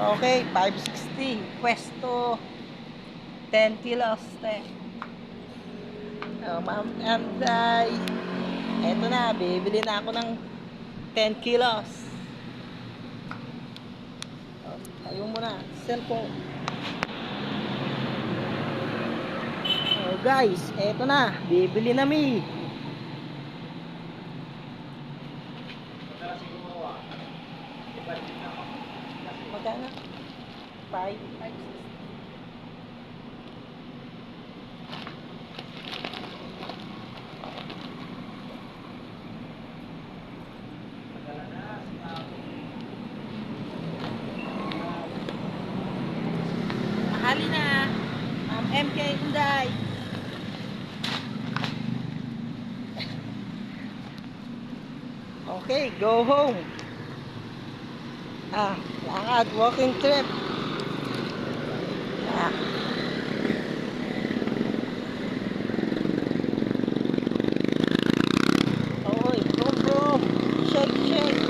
Okay, 560. Pwesto 10 kilos. Ma'am Emday. Eto na, bibili na ako ng 10 kilos. Tayo muna, cellphone. Guys, eto na, bibili na mi. Magkano? 5. Mahali na. MK Inday. Okay, go home. Lakad, walking trip. Okay, boom boom. Shake, shake.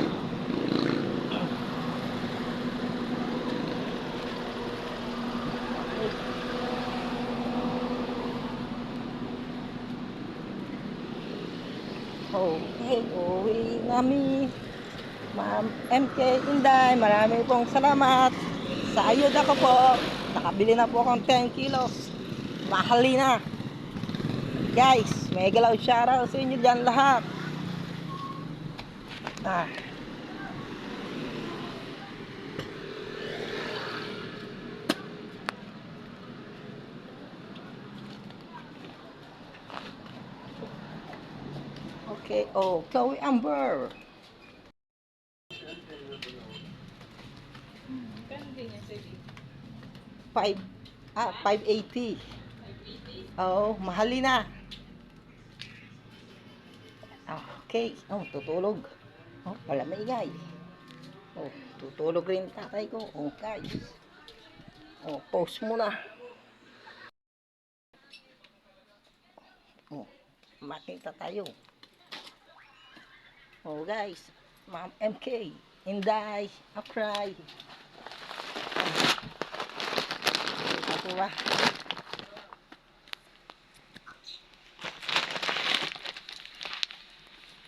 Okay, uwi namin. Ma'am MK Inday, marami pong salamat sa ayuda ko po. Nakabili na po akong 10 kilos. Mahali na. Guys, may galaw shoutout sa inyo dyan lahat. Okay, Chloe Amber. 580. Mahali na. Okay, tutulog. Wala maingay. Tutulog rin tatay ko. Guys. Pause muna. Makita tayo. Guys, Ma'am MK Inday, cry. Ito ba?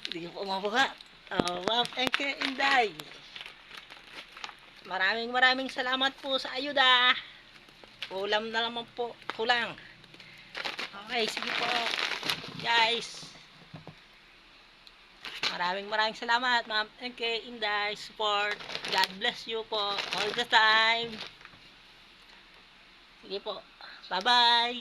Hindi ko mabuka. Ma'am MK Inday, maraming salamat po sa ayuda. Ulam na naman po, kulang. Okay, sige po guys. Maraming salamat Ma'am MK Inday, support. God bless you po all the time. Sige po, bye bye.